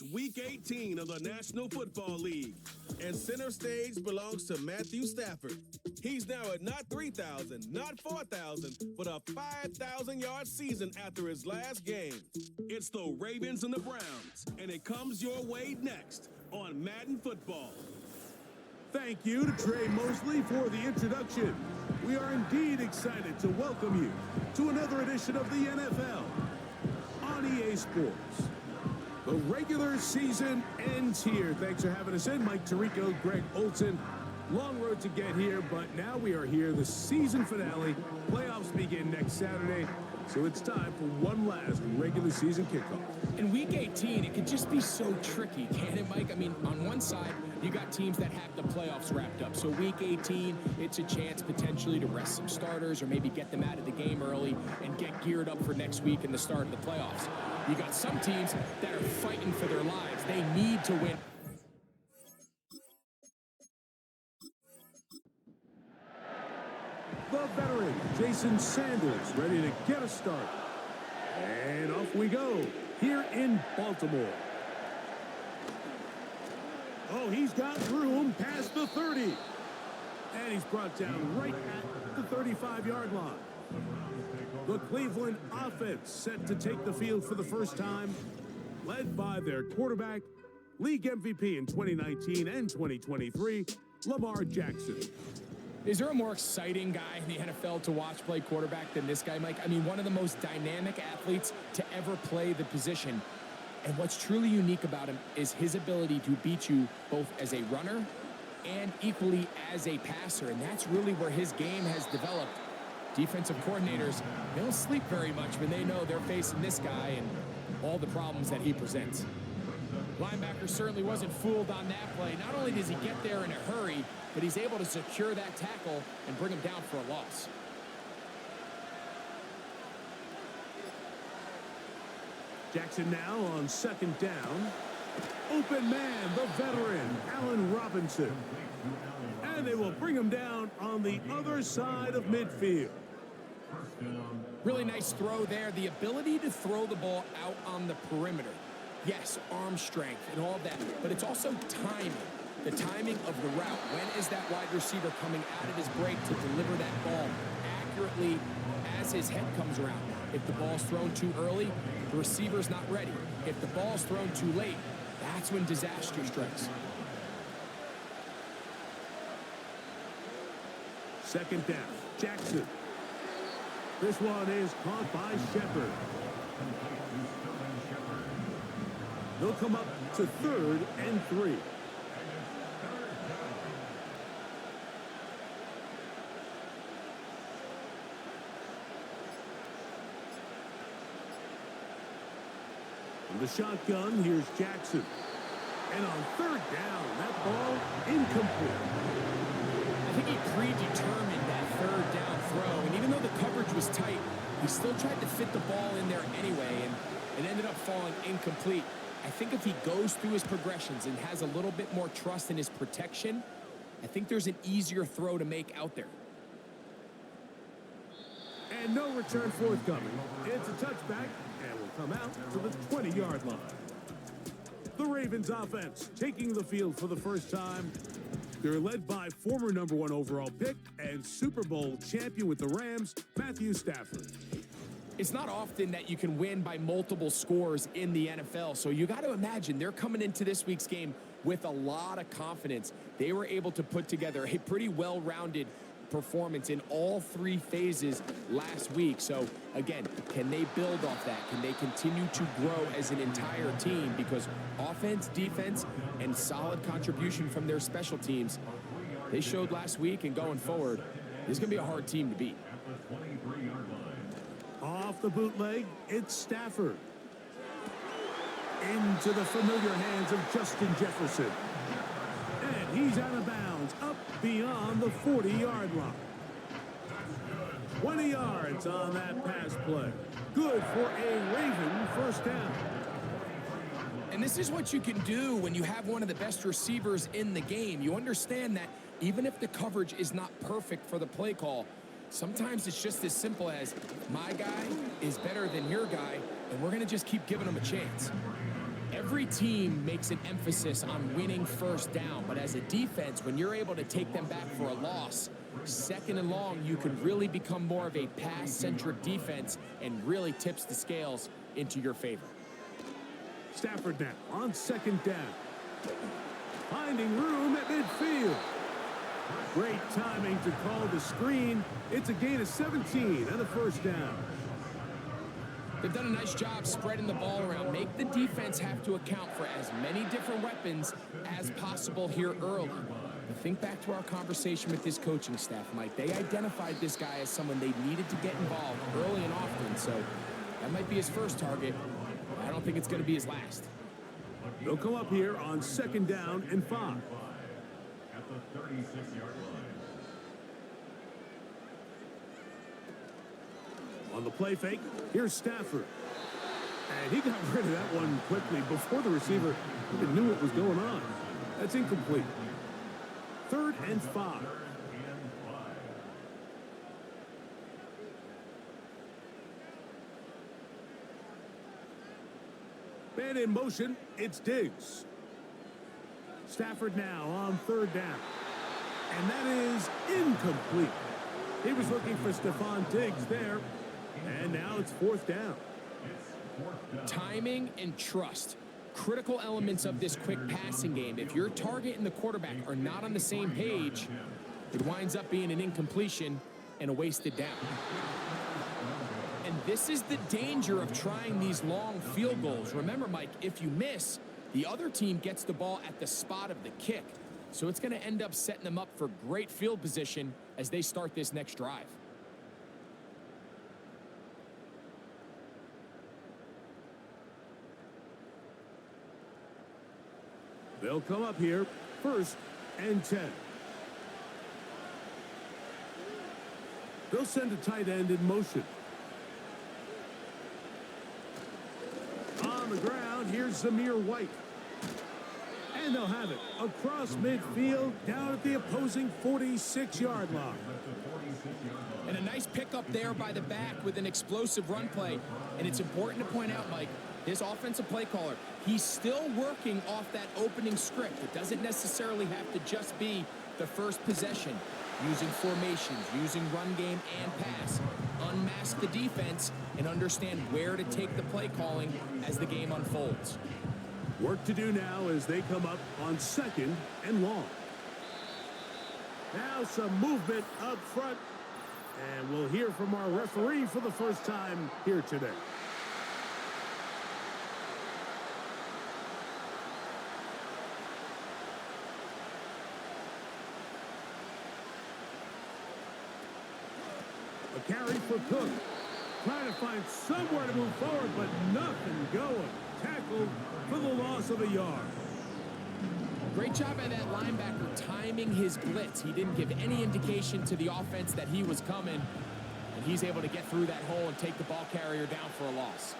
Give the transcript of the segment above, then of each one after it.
It's Week 18 of the National Football League, and center stage belongs to Matthew Stafford. He's now at not 3,000, not 4,000, but a 5,000-yard season after his last game. It's the Ravens and the Browns, and it comes your way next on Madden Football. Thank you to Trey Mosley for the introduction. We are indeed excited to welcome you to another edition of the NFL on EA Sports. The regular season ends here. Thanks for having us in. Mike Tirico, Greg Olson. Long road to get here, but now we are here. The season finale. Playoffs begin next Saturday, so it's time for one last regular season kickoff. In Week 18, it can just be so tricky, can't it, Mike? I mean, on one side, you got teams that have the playoffs wrapped up. So Week 18, it's a chance potentially to rest some starters or maybe get them out of the game early and get geared up for next week and the start of the playoffs. You got some teams that are fighting for their lives. They need to win. The veteran, Jason Sanders, ready to get us started. And off we go, here in Baltimore. Oh, he's got room past the 30. And he's brought down right at the 35-yard line. The Cleveland offense set to take the field for the first time, led by their quarterback, league MVP in 2019 and 2023, Lamar Jackson. Is there a more exciting guy in the NFL to watch play quarterback than this guy, Mike? I mean, one of the most dynamic athletes to ever play the position. And what's truly unique about him is his ability to beat you both as a runner and equally as a passer. And that's really where his game has developed. Defensive coordinators, they don't sleep very much when they know they're facing this guy and all the problems that he presents. Linebacker certainly wasn't fooled on that play. Not only does he get there in a hurry, but he's able to secure that tackle and bring him down for a loss. Jackson now on second down. Open man, the veteran, Allen Robinson. And they will bring him down on the other side of midfield. Really nice throw there. The ability to throw the ball out on the perimeter. Yes, arm strength and all of that, but it's also timing. The timing of the route. When is that wide receiver coming out of his break to deliver that ball accurately as his head comes around? If the ball's thrown too early, the receiver's not ready. If the ball's thrown too late, that's when disaster strikes. Second down, Jackson. This one is caught by Shepard. They'll come up to 3rd and 3. From the shotgun, here's Jackson. And on 3rd down, that ball incomplete. I think he predetermined that 3rd down throw, and even though the coverage was tight, he still tried to fit the ball in there anyway, and it ended up falling incomplete. I think if he goes through his progressions and has a little bit more trust in his protection, I think there's an easier throw to make out there. And no return forthcoming. It's a touchback, and will come out to the 20-yard line. The Ravens offense taking the field for the first time. They're led by former #1 overall pick and Super Bowl champion with the Rams, Matthew Stafford. It's not often that you can win by multiple scores in the NFL, so you got to imagine they're coming into this week's game with a lot of confidence. They were able to put together a pretty well-rounded performance in all 3 phases last week. So, again, can they build off that? Can they continue to grow as an entire team? Because offense, defense, and solid contribution from their special teams, they showed last week, and going forward, this is going to be a hard team to beat. Off the bootleg, it's Stafford. Into the familiar hands of Justin Jefferson. And he's out of bounds, up beyond the 40-yard line. 20 yards on that pass play. Good for a Raven first down. And this is what you can do when you have one of the best receivers in the game. You understand that even if the coverage is not perfect for the play call, sometimes it's just as simple as my guy is better than your guy, and we're going to just keep giving him a chance. Every team makes an emphasis on winning first down, but as a defense, when you're able to take them back for a loss, second and long, you can really become more of a pass-centric defense and really tips the scales into your favor. Stafford now on second down. Finding room at midfield. Great timing to call the screen. It's a gain of 17 and a first down. They've done a nice job spreading the ball around. Make the defense have to account for as many different weapons as possible here early. But think back to our conversation with this coaching staff, Mike. They identified this guy as someone they needed to get involved early and often, so that might be his first target. I don't think it's going to be his last. They'll come up here on second down and 5. At the 36-yard line. On the play fake, here's Stafford. And he got rid of that one quickly before the receiver even knew what was going on. That's incomplete. 3rd and 5. Man in motion, it's Diggs. Stafford now on 3rd down. And that is incomplete. He was looking for Stephon Diggs there. And now it's 4th down. Timing and trust. Critical elements of this quick passing game. If your target and the quarterback are not on the same page, it winds up being an incompletion and a wasted down. And this is the danger of trying these long field goals. Remember, Mike, if you miss, the other team gets the ball at the spot of the kick. So it's going to end up setting them up for great field position as they start this next drive. They'll come up here, 1st and 10. They'll send a tight end in motion. On the ground, here's Zamir White. And they'll have it across midfield down at the opposing 46-yard line. And a nice pickup there by the back with an explosive run play. And it's important to point out, Mike, this offensive play caller, he's still working off that opening script. It doesn't necessarily have to just be the first possession. Using formations, using run game and pass. Unmask the defense and understand where to take the play calling as the game unfolds. Work to do now as they come up on 2nd and long. Now some movement up front. And we'll hear from our referee for the first time here today. A carry for Cook. Trying to find somewhere to move forward, but nothing going. Tackled for the loss of a yard. Great job by that linebacker timing his blitz. He didn't give any indication to the offense that he was coming, and he's able to get through that hole and take the ball carrier down for a loss.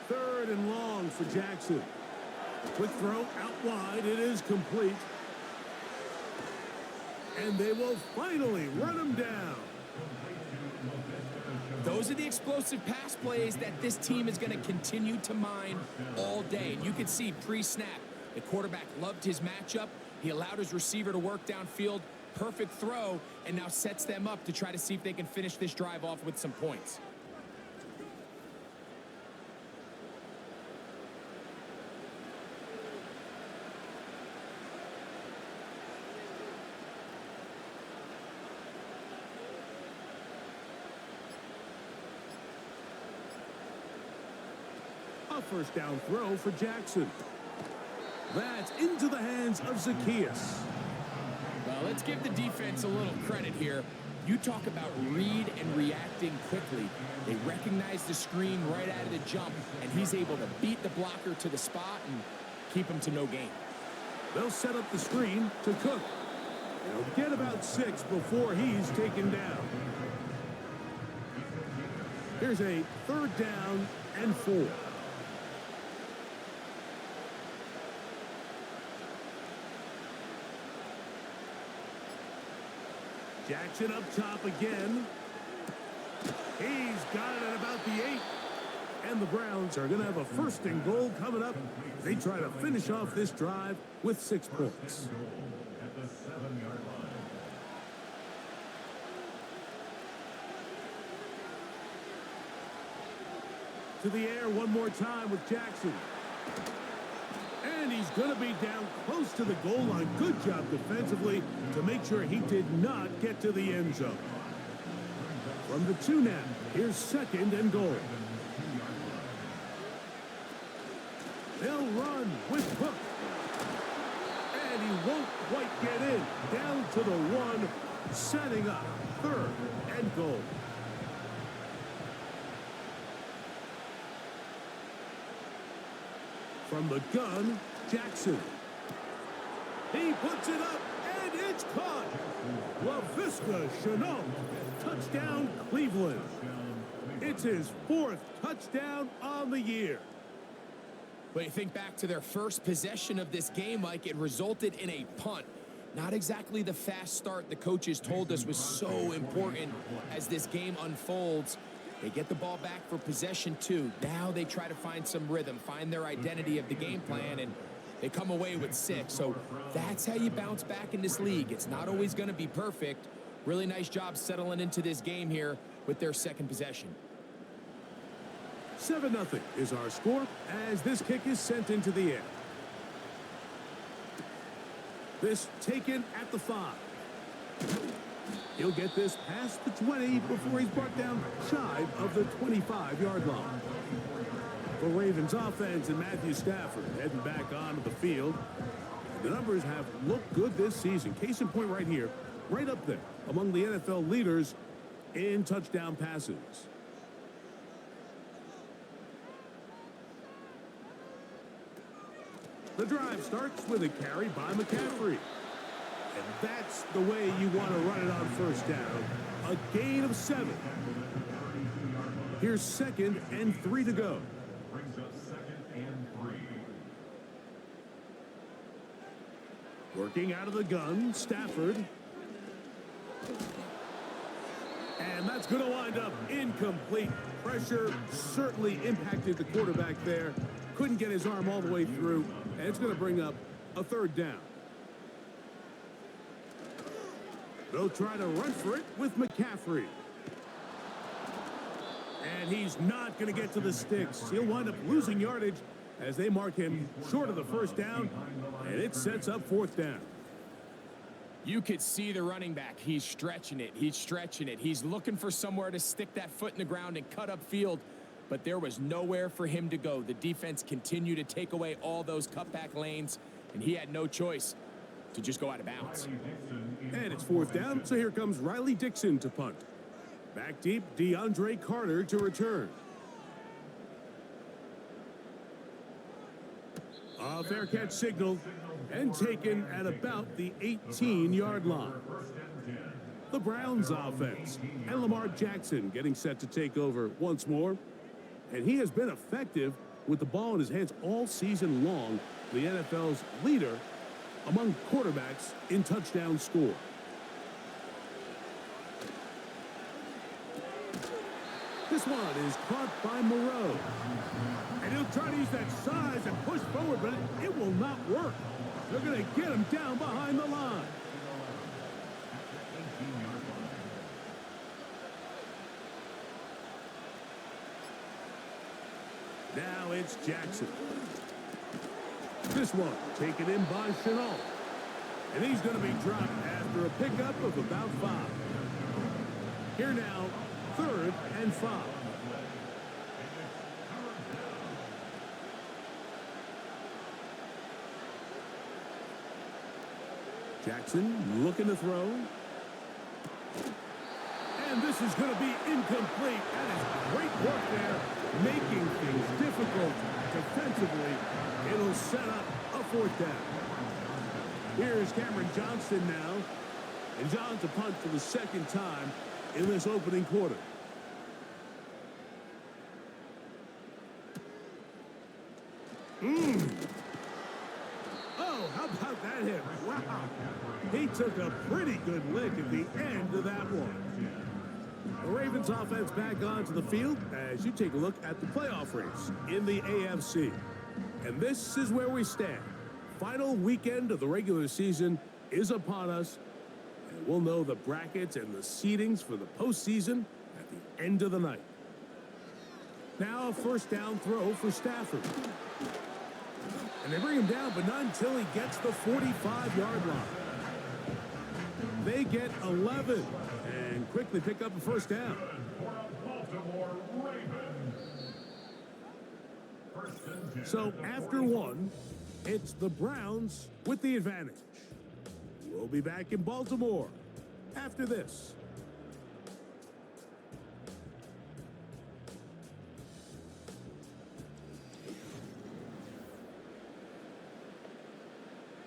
Third and long for Jackson. Quick throw out wide. It is complete. And they will finally run him down. Those are the explosive pass plays that this team is going to continue to mine all day. And you can see pre-snap, the quarterback loved his matchup. He allowed his receiver to work downfield. Perfect throw, and now sets them up to try to see if they can finish this drive off with some points. A first down throw for Jackson. That's into the hands of Zacchaeus. Well, let's give the defense a little credit here. You talk about read and reacting quickly. They recognize the screen right out of the jump, and he's able to beat the blocker to the spot and keep him to no gain. They'll set up the screen to Cook. They'll get about 6 before he's taken down. Here's a 3rd down and 4. Jackson up top again. He's got it at about the 8. And the Browns are going to have a 1st and goal coming up. They try to finish off this drive with 6 points. At the 7-yard line. To the air one more time with Jackson. And he's going to be down close to the goal line. Good job defensively to make sure he did not get to the end zone. From the 2 now, here's 2nd and goal. They'll run with Cook. And he won't quite get in. Down to the 1, setting up 3rd and goal. From the gun, Jackson. He puts it up, and it's caught. LaVisca Chenault. Touchdown, Cleveland. It's his 4th touchdown on the year. But you think back to their first possession of this game, Mike, it resulted in a punt. Not exactly the fast start the coaches told us was so important as this game unfolds. They get the ball back for possession 2. Now they try to find some rhythm, find their identity of the game plan, and they come away with 6. So that's how you bounce back in this league. It's not always going to be perfect. Really nice job settling into this game here with their 2nd possession. 7-0 is our score as this kick is sent into the air. This taken at the 5. He'll get this past the 20 before he's brought down shy of the 25-yard line. The Ravens offense and Matthew Stafford heading back onto the field. The numbers have looked good this season. Case in point right here, right up there among the NFL leaders in touchdown passes. The drive starts with a carry by McCaffrey. And that's the way you want to run it on 1st down. A gain of 7. Here's 2nd and 3 to go. Brings up 2nd and 3. Working out of the gun, Stafford. And that's going to wind up incomplete. Pressure certainly impacted the quarterback there. Couldn't get his arm all the way through. And it's going to bring up a 3rd down. They'll try to run for it with McCaffrey. And he's not going to get to the sticks. He'll wind up losing yardage as they mark him short of the 1st down. And it sets up 4th down. You could see the running back. He's stretching it. He's stretching it. He's looking for somewhere to stick that foot in the ground and cut up field. But there was nowhere for him to go. The defense continued to take away all those cutback lanes. And he had no choice to just go out of bounds. And it's 4th down, so here comes Riley Dixon to punt. Back deep, DeAndre Carter to return. A fair catch signal and taken at about the 18-yard line. The Browns offense and Lamar Jackson getting set to take over once more. And he has been effective with the ball in his hands all season long. The NFL's leader among quarterbacks in touchdown score. This one is caught by Moreau. And he'll try to use that size and push forward, but it will not work. They're going to get him down behind the line. Now it's Jackson. This one taken in by Chenault. And he's going to be dropped after a pickup of about 5. Here now, 3rd and 5. Jackson looking to throw. And this is going to be incomplete. That is great work there, making things difficult defensively. It'll set up a 4th down. Here's Cameron Johnston now. And John's a punt for the 2nd time in this opening quarter. Oh, how about that hit? Wow. He took a pretty good lick at the end of that one. The Ravens offense back onto the field as you take a look at the playoff race in the AFC. And this is where we stand. Final weekend of the regular season is upon us. And we'll know the brackets and the seedings for the postseason at the end of the night. Now a first down throw for Stafford. And they bring him down, but not until he gets the 45-yard line. They get 11 and quickly pick up a first down. So after one, it's the Browns with the advantage. We'll be back in Baltimore after this.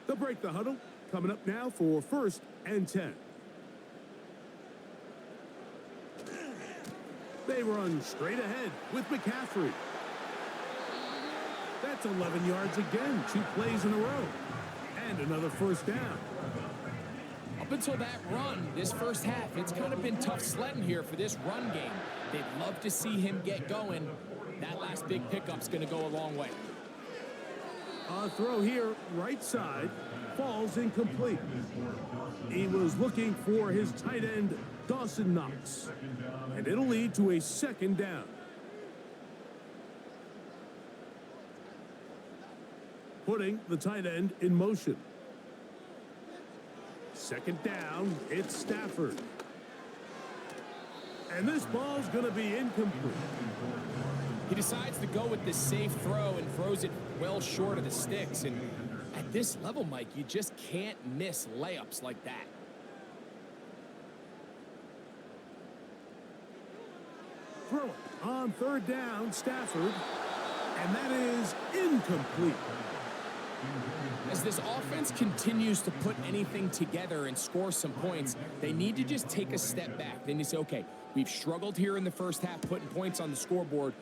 They'll break the huddle. Coming up now for 1st and 10. They run straight ahead with McCaffrey. That's 11 yards again, 2 plays in a row. And another first down. Up until that run, this first half, it's kind of been tough sledding here for this run game. They'd love to see him get going. That last big pickup's going to go a long way. A throw here, right side, falls incomplete. He was looking for his tight end, Dawson Knox. And it'll lead to a second down. Putting the tight end in motion. Second down, it's Stafford. And this ball's going to be incomplete. He decides to go with the safe throw and throws it well short of the sticks. And at this level, Mike, you just can't miss layups like that. Throw it on third down, Stafford. And that is incomplete. As this offense continues to put anything together and score some points, they need to just take a step back. Then you say, okay, we've struggled here in the first half putting points on the scoreboard.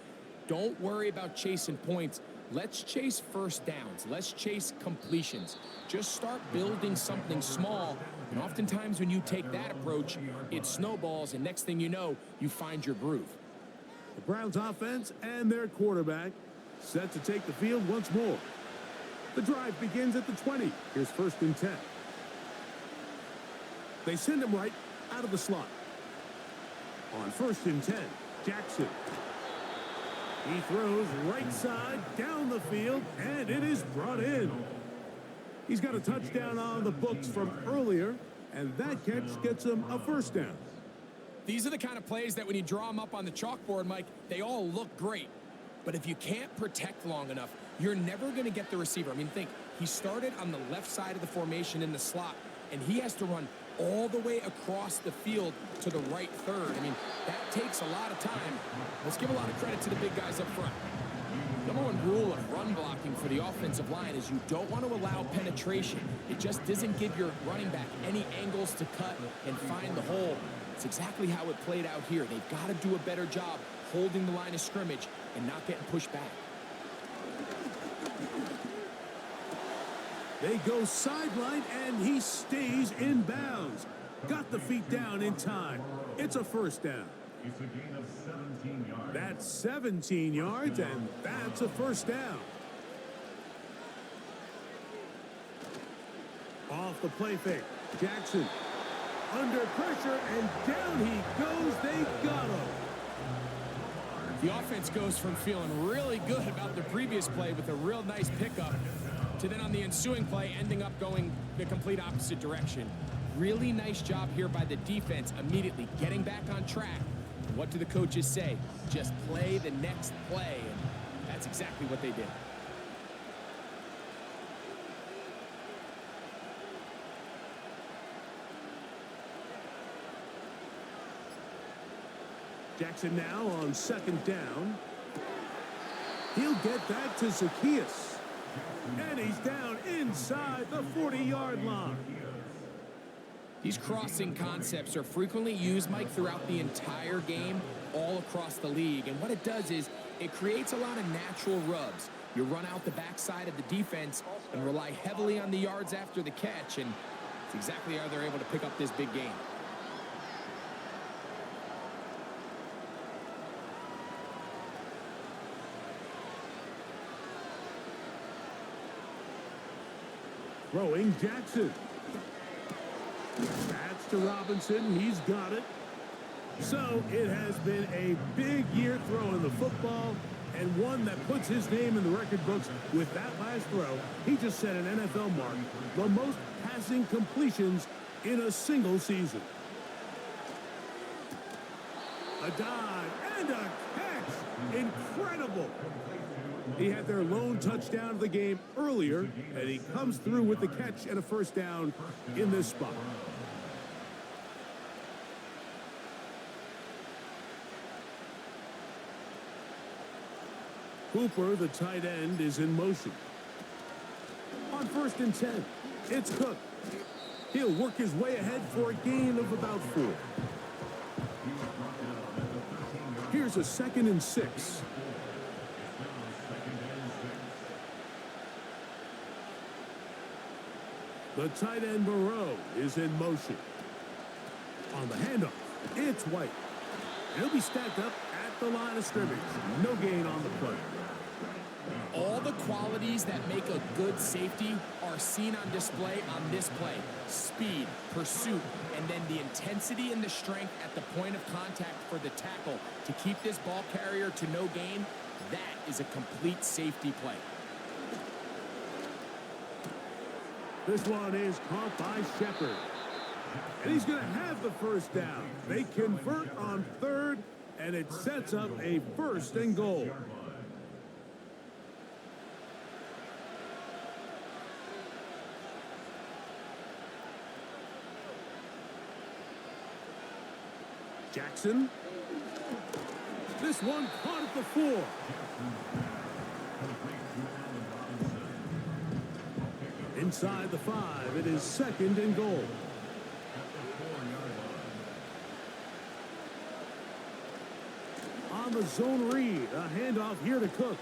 Don't worry about chasing points. Let's chase first downs. Let's chase completions. Just start building something small. And oftentimes when you take that approach, it snowballs, and next thing you know, you find your groove. The Browns offense and their quarterback set to take the field once more. The drive begins at the 20. Here's 1st and 10. They send him right out of the slot. On 1st and 10, Jackson. He throws right side down the field, and it is brought in. He's got a touchdown on the books from earlier, and that catch gets him a first down. These are the kind of plays that when you draw them up on the chalkboard, Mike, they all look great. But if you can't protect long enough, you're never going to get the receiver. I mean, think, he started on the left side of the formation in the slot, and he has to run all the way across the field to the right third. I mean, that takes a lot of time. Let's give a lot of credit to the big guys up front. Number one rule of run blocking for the offensive line is you don't want to allow penetration. It just doesn't give your running back any angles to cut and find the hole. It's exactly how it played out here. They've got to do a better job holding the line of scrimmage and not getting pushed back. They go sideline, and he stays in bounds. Got the feet down in time. It's a first down. It's a gain of 17 yards. That's 17 yards, and that's a first down. Off the play fake, Jackson. Under pressure, and down he goes. They got him. The offense goes from feeling really good about the previous play with a real nice pickup to then on the ensuing play ending up going the complete opposite direction. Really nice job here by the defense immediately getting back on track. And what do the coaches say? Just play the next play, and that's exactly what they did. Jackson now on 2nd down. He'll get that to Zacchaeus. And he's down inside the 40-yard line. These crossing concepts are frequently used, Mike, throughout the entire game, all across the league. And what it does is it creates a lot of natural rubs. You run out the backside of the defense and rely heavily on the yards after the catch. And It's exactly how they're able to pick up this big gain. Throwing Jackson. That's to Robinson. He's got it. So it has been a big year throwing the football, and one that puts his name in the record books with that last throw. He just set an NFL mark, the most passing completions in a single season. A dive and a catch. Incredible. He had their lone touchdown of the game earlier, and he comes through with the catch and a first down in this spot. Hooper, the tight end, is in motion. On 1st and 10, it's Cook. He'll work his way ahead for a gain of about 4. Here's a 2nd and 6. The tight end Moreau is in motion. On the handoff, it's White. He'll be stacked up at the line of scrimmage. No gain on the play. All the qualities that make a good safety are seen on display on this play. Speed, pursuit, and then the intensity and the strength at the point of contact for the tackle to keep this ball carrier to no gain. That is a complete safety play. This one is caught by Shepard. And he's going to have the first down. They convert on 3rd, and it sets up a 1st and goal. Jackson. This one caught at the 4. Inside the 5, it is 2nd and goal. On the zone read, a handoff here to Cook.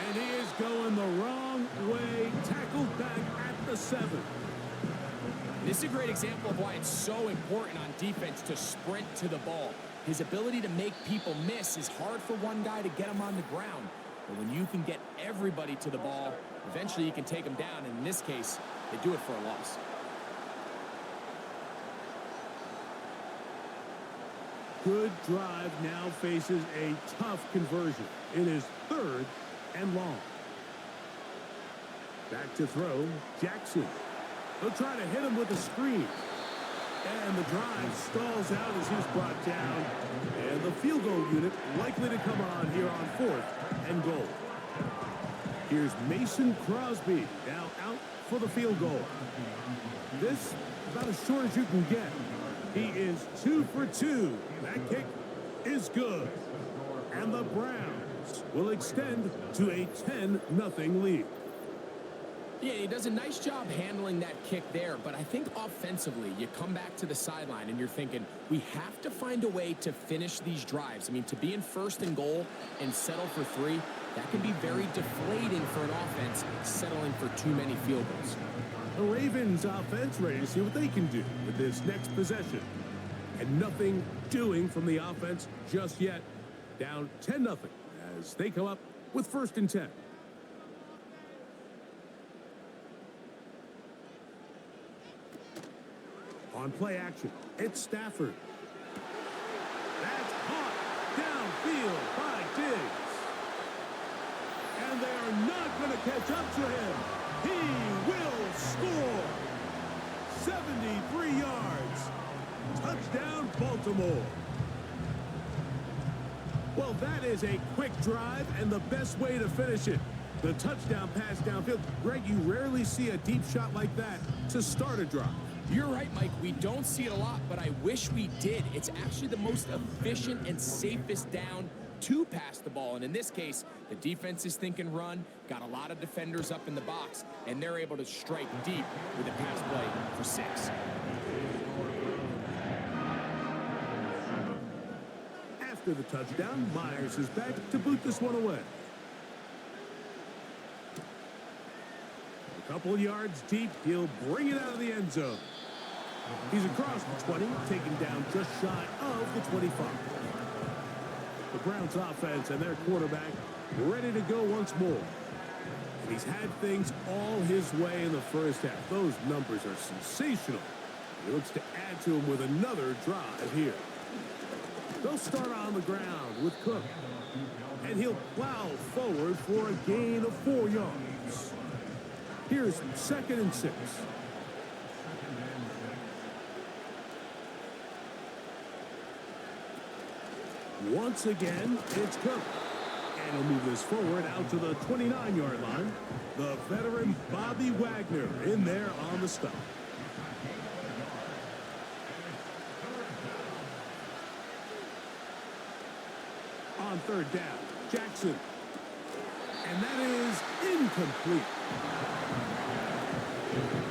And he is going the wrong way, tackled back at the 7. This is a great example of why it's so important on defense to sprint to the ball. His ability to make people miss is hard for one guy to get him on the ground. But when you can get everybody to the ball, eventually you can take them down. And in this case, they do it for a loss. Good drive now faces a tough conversion. It is 3rd and long. Back to throw, Jackson. They'll try to hit him with a screen. And the drive stalls out as he's brought down. And the field goal unit likely to come on here on 4th and goal. Here's Mason Crosby now out for the field goal. This about as short as you can get. He is 2 for 2. That kick is good. And the Browns will extend to a 10-0 lead. Yeah, he does a nice job handling that kick there, but I think offensively, you come back to the sideline and you're thinking, we have to find a way to finish these drives. I mean, to be in 1st and goal and settle for 3, that can be very deflating for an offense settling for too many field goals. The Ravens offense ready to see what they can do with this next possession. And nothing doing from the offense just yet. Down 10-0 as they come up with 1st and 10. On play action, it's Stafford. That's caught downfield by Diggs. And they are not going to catch up to him. He will score. 73 yards. Touchdown, Baltimore. Well, that is a quick drive and the best way to finish it. The touchdown pass downfield. Greg, you rarely see a deep shot like that to start a drive. You're right, Mike. We don't see it a lot, but I wish we did. It's actually the most efficient and safest down to pass the ball. And in this case, the defense is thinking run, got a lot of defenders up in the box, and they're able to strike deep with a pass play for 6. After the touchdown, Myers is back to boot this one away. Couple yards deep, he'll bring it out of the end zone. He's across the 20, taken down just shy of the 25. The Browns offense and their quarterback ready to go once more. And he's had things all his way in the first half. Those numbers are sensational. He looks to add to them with another drive here. They'll start on the ground with Cook. And he'll plow forward for a gain of 4 yards. Here's 2nd and 6. Once again, it's Cook. And he'll move this forward out to the 29-yard line. The veteran Bobby Wagner in there on the stop. On 3rd down, Jackson. And that is incomplete.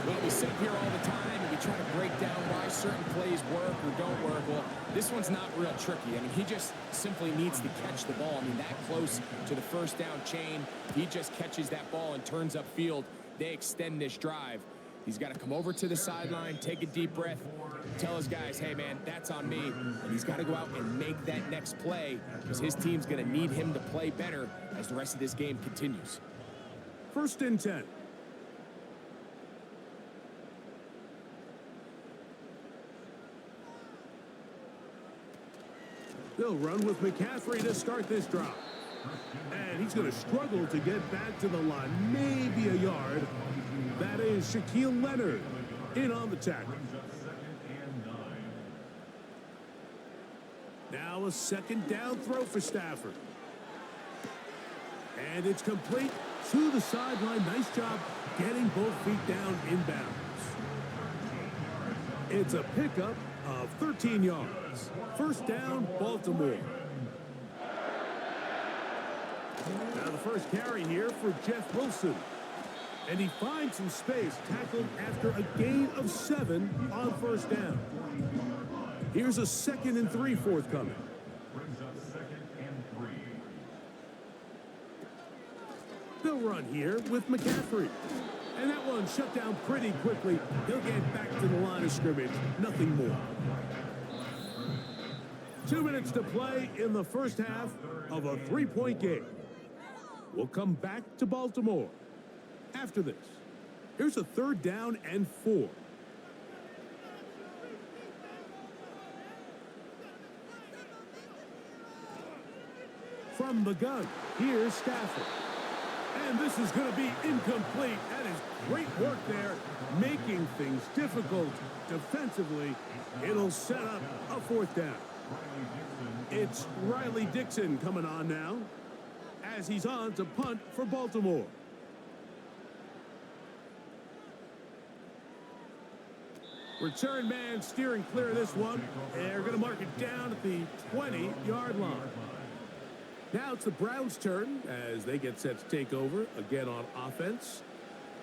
Well, we sit here all the time and we try to break down why certain plays work or don't work. Well, this one's not real tricky. I mean, he just simply needs to catch the ball. I mean, that close to the 1st down chain, he just catches that ball and turns upfield. They extend this drive. He's got to come over to the sideline, take a deep breath, tell his guys, hey, man, that's on me. And he's got to go out and make that next play because his team's going to need him to play better as the rest of this game continues. 1st and 10. They'll run with McCaffrey to start this drive. And he's going to struggle to get back to the line, maybe a yard. That is Shaquille Leonard in on the tackle. Now a 2nd down throw for Stafford. And it's complete to the sideline. Nice job getting both feet down inbounds. It's a pickup of 13 yards. 1st down, Baltimore. Now the first carry here for Jeff Wilson. And he finds some space, tackled after a gain of 7 on 1st down. Here's a 2nd and 3 forthcoming. They'll run here with McCaffrey. And that one shut down pretty quickly. He'll get back to the line of scrimmage. Nothing more. 2 minutes to play in the first half of a 3-point game. We'll come back to Baltimore after this. Here's a 3rd down and 4. From the gun, here's Stafford. And this is going to be incomplete. That is great work there, making things difficult defensively. It'll set up a 4th down. It's Riley Dixon coming on now as he's on to punt for Baltimore. Return man steering clear of this one. They're going to mark it down at the 20-yard line. Now it's the Browns' turn as they get set to take over again on offense.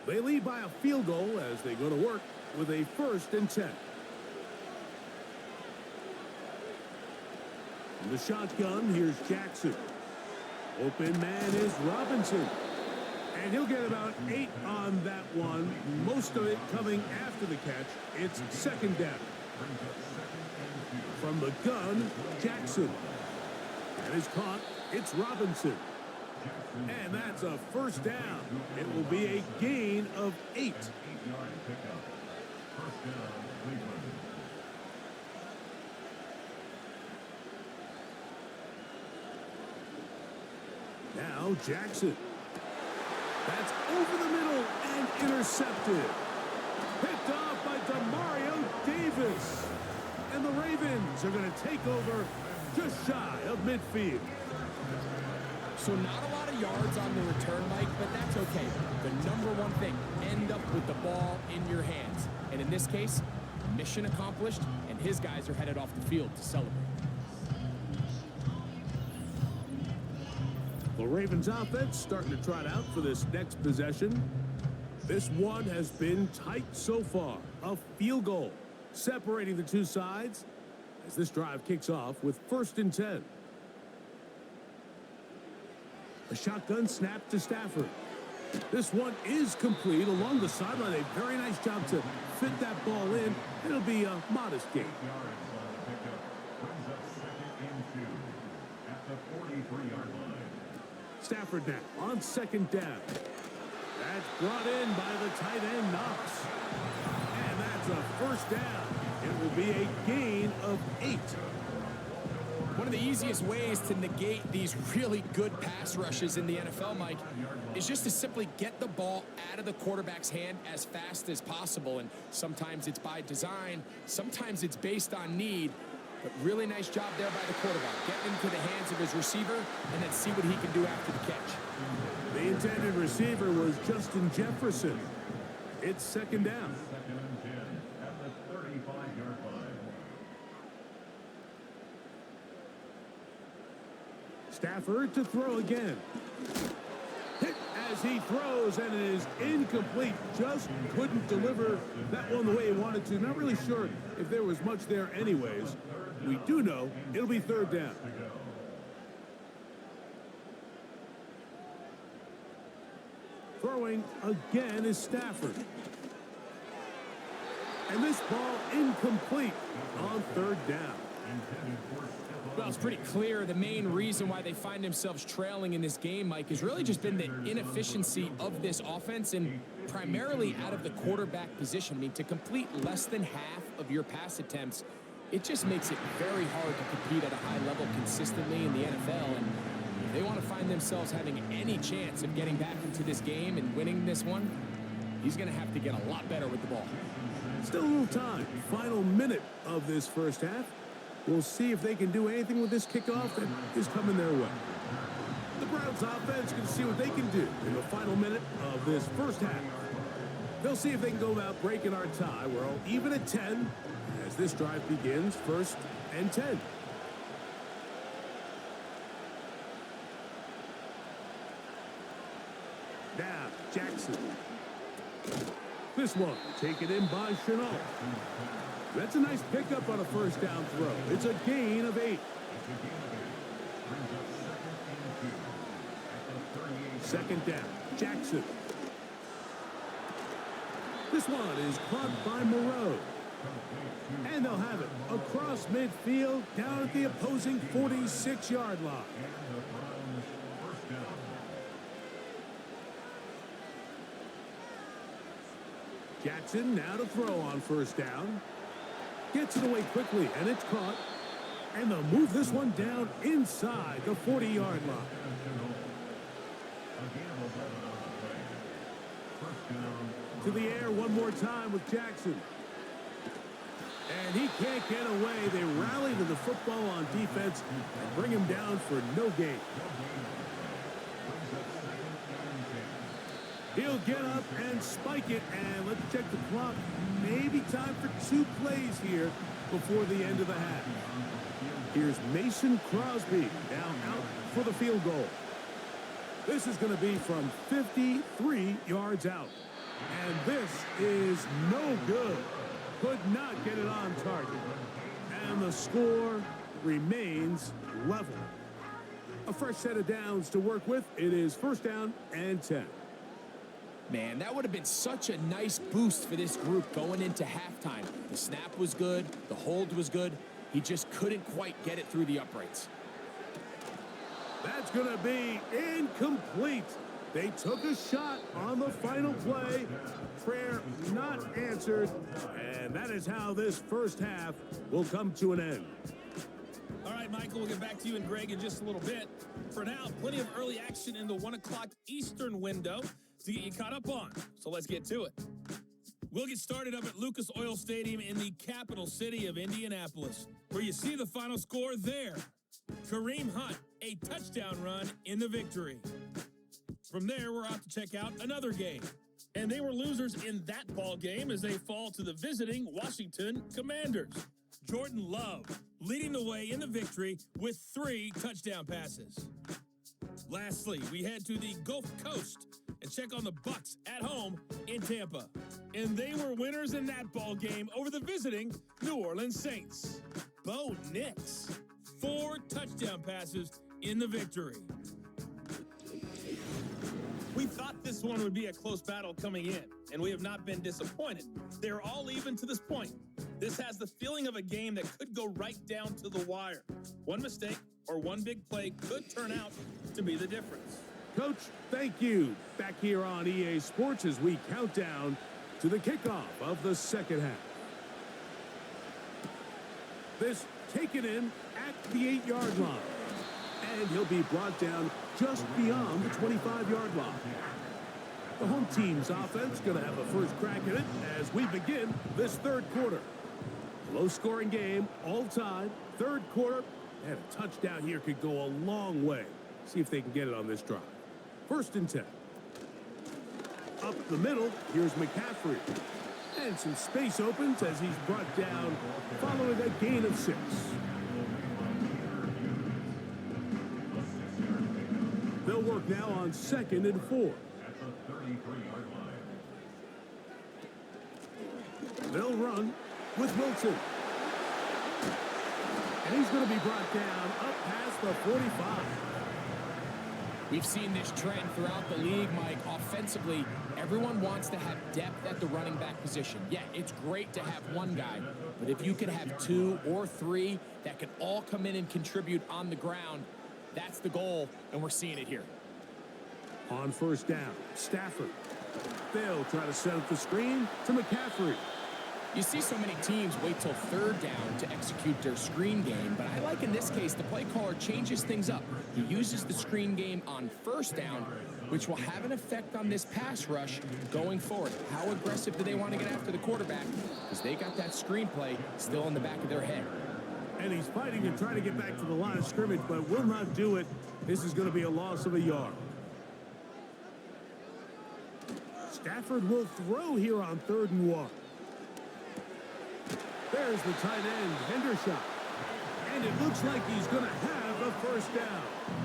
They lead by a field goal as they go to work with a 1st and 10. In the shotgun, here's Jackson. Open man is Robinson. And he'll get about 8 on that one. Most of it coming after the catch. It's 2nd down. From the gun, Jackson. That is caught. It's Robinson. And that's a 1st down. It will be a gain of 8. Now Jackson. That's over the middle and intercepted. Picked off by Demario Davis. And the Ravens are going to take over just shy of midfield. So not a lot of yards on the return, Mike, but that's okay. The number one thing, end up with the ball in your hands. And in this case, mission accomplished, and his guys are headed off the field to celebrate. The Ravens offense starting to trot out for this next possession. This one has been tight so far. A field goal separating the two sides as this drive kicks off with 1st and 10. A shotgun snap to Stafford. This one is complete along the sideline. A very nice job to fit that ball in. It'll be a modest gain. Stafford now on second down. That's brought in by the tight end, Knox. And that's a first down. It will be a gain of 8. One of the easiest ways to negate these really good pass rushes in the NFL, Mike, is just to simply get the ball out of the quarterback's hand as fast as possible. And sometimes it's by design, sometimes it's based on need. But really nice job there by the quarterback. Getting into the hands of his receiver and then see what he can do after the catch. The intended receiver was Justin Jefferson. It's second down. Second and 10 at the 35-yard line. Stafford to throw again. Hit as he throws, and it is incomplete. Just couldn't deliver that one the way he wanted to. Not really sure if there was much there anyways. We do know it'll be third down. Throwing again is Stafford. And this ball incomplete on third down. Well, it's pretty clear the main reason why they find themselves trailing in this game, Mike, has really just been the inefficiency of this offense and primarily out of the quarterback position. I mean, to complete less than half of your pass attempts, it just makes it very hard to compete at a high level consistently in the NFL. And if they want to find themselves having any chance of getting back into this game and winning this one, he's going to have to get a lot better with the ball. Still a little time. Final minute of this first half. We'll see if they can do anything with this kickoff that is coming their way. The Browns offense can see what they can do in the final minute of this first half. They'll see if they can go about breaking our tie. We're all even at 10 as this drive begins, 1st and 10. Now, Jackson. This one taken in by Chenault. That's a nice pickup on a first down throw. It's a gain of 8. Second down, Jackson. This one is caught by Moreau. And they'll have it across midfield down at the opposing 46-yard line. Jackson now to throw on first down. Gets it away quickly, and it's caught. And they'll move this one down inside the 40-yard line. To the air one more time with Jackson. And he can't get away. They rally to the football on defense and bring him down for no gain. He'll get up and spike it, and let's check the clock. Maybe time for 2 plays here before the end of the half. Here's Mason Crosby now out for the field goal. This is going to be from 53 yards out. And this is no good. Could not get it on target. And the score remains level. A fresh set of downs to work with. It is 1st down and 10. Man, that would have been such a nice boost for this group going into halftime. The snap was good. The hold was good. He just couldn't quite get it through the uprights. That's going to be incomplete. They took a shot on the final play. Prayer not answered. And that is how this first half will come to an end. All right, Michael, we'll get back to you and Greg in just a little bit. For now, plenty of early action in the 1 o'clock Eastern window to get you caught up on. So let's get to it. We'll get started up at Lucas Oil Stadium in the capital city of Indianapolis, where you see the final score there. Kareem Hunt, a touchdown run in the victory. From there, we're out to check out another game. And they were losers in that ball game as they fall to the visiting Washington Commanders. Jordan Love leading the way in the victory with 3 touchdown passes. Lastly, we head to the Gulf Coast and check on the Bucs at home in Tampa. And they were winners in that ball game over the visiting New Orleans Saints. Bo Nix, 4 touchdown passes in the victory. We thought this one would be a close battle coming in, and we have not been disappointed. They're all even to this point. This has the feeling of a game that could go right down to the wire. One mistake or one big play could turn out to be the difference. Coach, thank you. Back here on EA Sports as we count down to the kickoff of the second half. This taken in at the 8-yard line. And he'll be brought down just beyond the 25-yard line. The home team's offense going to have a first crack at it as we begin this third quarter. Low-scoring game, all time, third quarter, and a touchdown here could go a long way. See if they can get it on this drive. First and 10. Up the middle, here's McCaffrey. And some space opens as he's brought down following a gain of 6. They'll work now on 2nd and 4. At the 33-yard line. They'll run with Wilson. And he's going to be brought down up past the 45. We've seen this trend throughout the league, Mike. Offensively, everyone wants to have depth at the running back position. Yeah, it's great to have one guy, but if you could have 2 or 3 that can all come in and contribute on the ground, that's the goal, and we're seeing it here. On first down, Stafford. They'll try to set up the screen to McCaffrey. You see so many teams wait till third down to execute their screen game, but I like in this case the play caller changes things up. He uses the screen game on first down, which will have an effect on this pass rush going forward. How aggressive do they want to get after the quarterback? Because they got that screenplay still in the back of their head. And he's fighting and trying to get back to the line of scrimmage, but will not do it. This is going to be a loss of a yard. Stafford will throw here on 3rd and 1. There's the tight end, Hendershot. And it looks like he's going to have a first down.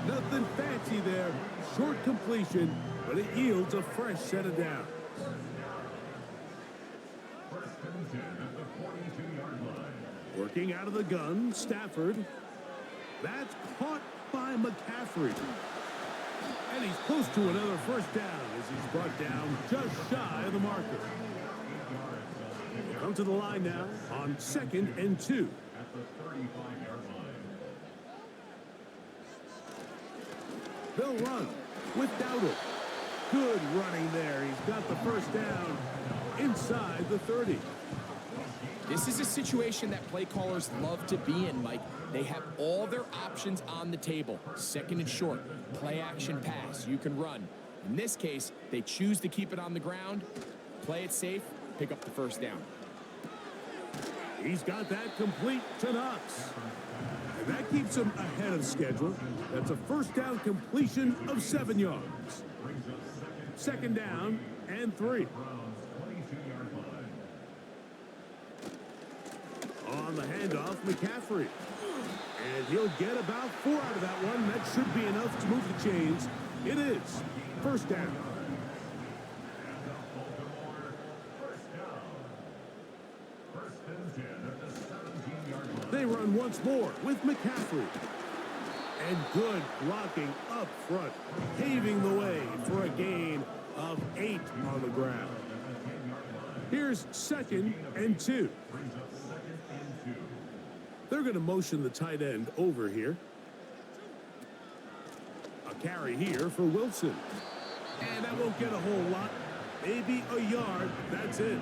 Nothing fancy there. Short completion, but it yields a fresh set of downs. First and 10 at the 42-yard line. Working out of the gun, Stafford. That's caught by McCaffrey. And he's close to another first down as he's brought down just shy of the marker. Come to the line now on 2nd and 2. At the 35-yard line. They'll run with Dowdle. Good running there. He's got the first down inside the 30. This is a situation that play callers love to be in, Mike. They have all their options on the table. 2nd and short, play action pass, you can run. In this case, they choose to keep it on the ground, play it safe, pick up the first down. He's got that complete to Knox. And that keeps him ahead of schedule. That's a first down completion of 7 yards. 2nd down and 3. On the handoff, McCaffrey. And he'll get about 4 out of that one. That should be enough to move the chains. It is. First down. They run once more with McCaffrey. And good blocking up front, paving the way for a gain of 8 on the ground. Here's 2nd and 2. They're going to motion the tight end over here. A carry here for Wilson. And that won't get a whole lot. Maybe a yard. That's it.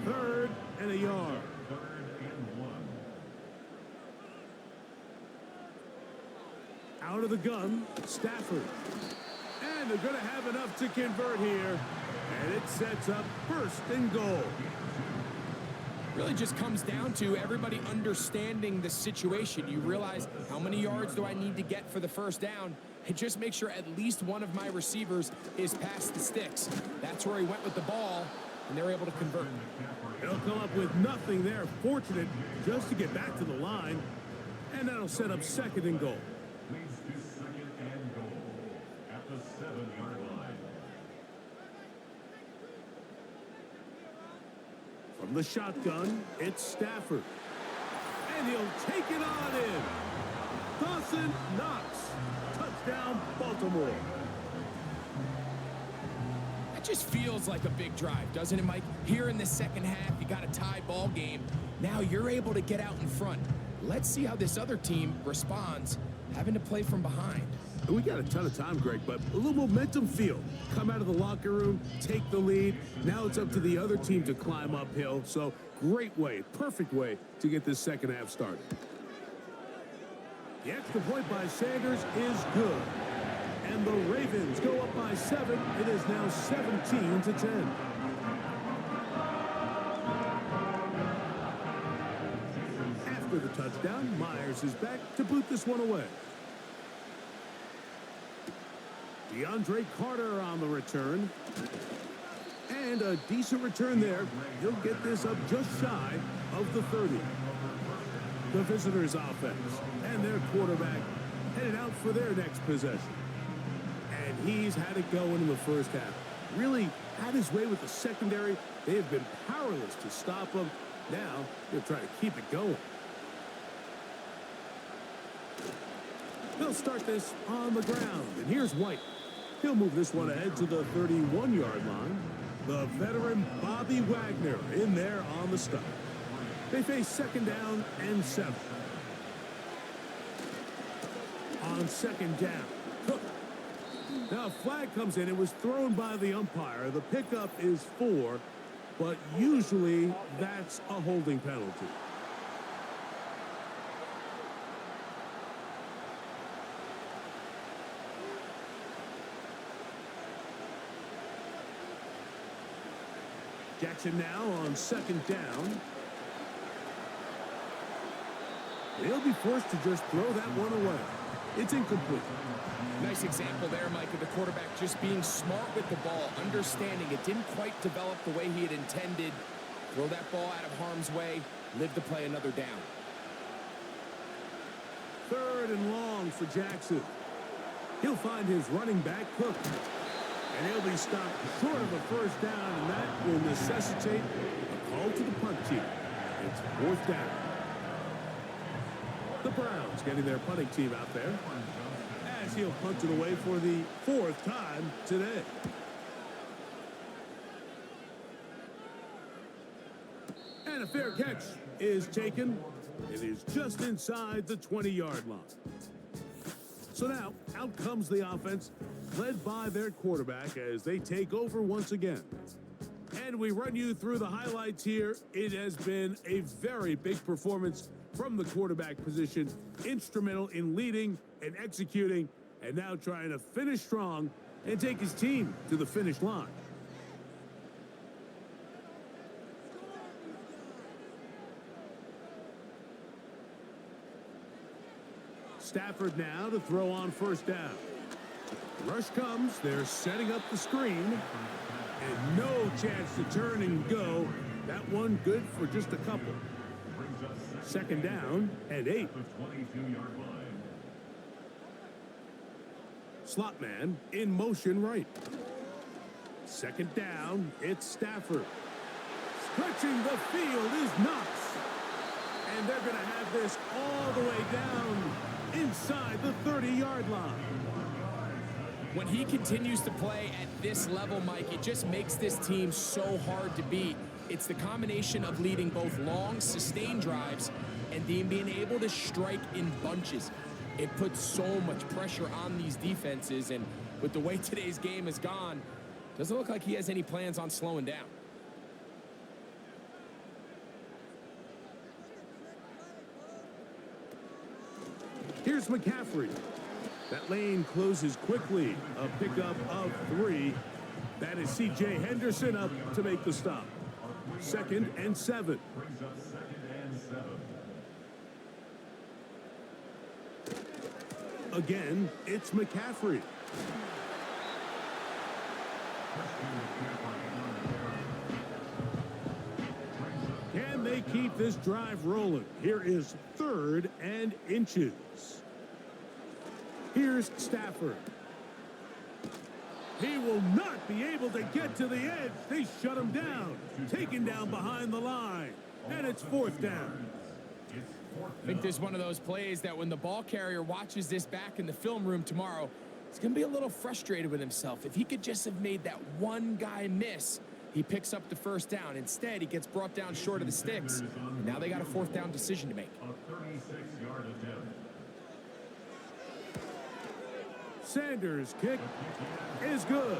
3rd and a yard. Out of the gun, Stafford. And they're going to have enough to convert here. And it sets up 1st and goal. Really just comes down to everybody understanding the situation. You realize how many yards do I need to get for the first down, and just make sure at least one of my receivers is past the sticks. That's where he went with the ball, and they're able to convert. They'll come up with nothing there. Fortunate just to get back to the line, and that'll set up 2nd and goal. Leads to 2nd and goal at the 7-yard line. From the shotgun, it's Stafford. And he'll take it on in. Dawson Knox. Touchdown, Baltimore. just feels like a big drive, doesn't it, Mike? Here in the second half, you got a tie ball game. Now you're able to get out in front. Let's see how this other team responds, having to play from behind. We got a ton of time, Greg, but a little momentum feel. Come out of the locker room, take the lead. Now it's up to the other team to climb uphill. So great way, perfect way to get this second half started. The extra point by Sanders is good. And the Ravens go up by 7. It is now 17-10. After the touchdown, Myers is back to boot this one away. DeAndre Carter on the return. And a decent return there. He'll get this up just shy of the 30. The visitors' offense and their quarterback headed out for their next possession. And he's had it going in the first half. Really had his way with the secondary. They have been powerless to stop him. Now he'll try to keep it going. They'll start this on the ground. And here's White. He'll move this one ahead to the 31-yard line. The veteran Bobby Wagner in there on the stop. They face second down and 7. On second down, Cook. Now a flag comes in. It was thrown by the umpire. The pickup is 4, but usually that's a holding penalty. Jackson now on second down. They'll be forced to just throw that one away. It's incomplete. Nice example there, Mike, of the quarterback just being smart with the ball, understanding it didn't quite develop the way he had intended. Throw that ball out of harm's way, live to play another down. 3rd and long for Jackson. He'll find his running back, Cook. And he'll be stopped short of a first down, and that will necessitate a call to the punt team. It's 4th down. The Browns getting their punting team out there as he'll punt it away for the 4th time today. And a fair catch is taken. It is just inside the 20-yard line. So now, out comes the offense, led by their quarterback as they take over once again. And we run you through the highlights here. It has been a very big performance from the quarterback position, instrumental in leading and executing, and now trying to finish strong and take his team to the finish line. Stafford now to throw on first down. Rush comes. They're setting up the screen. And no chance to turn and go. That one good for just a couple. Second down and 8. Slot man in motion right. Second down, it's Stafford. Stretching the field is Knox. And they're going to have this all the way down inside the 30-yard line. When he continues to play at this level, Mike, it just makes this team so hard to beat. It's the combination of leading both long, sustained drives and being able to strike in bunches. It puts so much pressure on these defenses, and with the way today's game has gone, doesn't look like he has any plans on slowing down. Here's McCaffrey. That lane closes quickly. A pickup of 3. That is C.J. Henderson up to make the stop. 2nd and 7. Again, it's McCaffrey. Can they keep this drive rolling? Here is 3rd and inches. Here's Stafford. He will not be able to get to the edge. They shut him down. Taken down behind the line. And it's 4th down. I think there's one of those plays that when the ball carrier watches this back in the film room tomorrow, He's going to be a little frustrated with himself. If he could just have made that one guy miss, he picks up the first down. Instead, he gets brought down short of the sticks. And now they got a fourth down decision to make. A 36-yard attempt. Sanders' kick is good.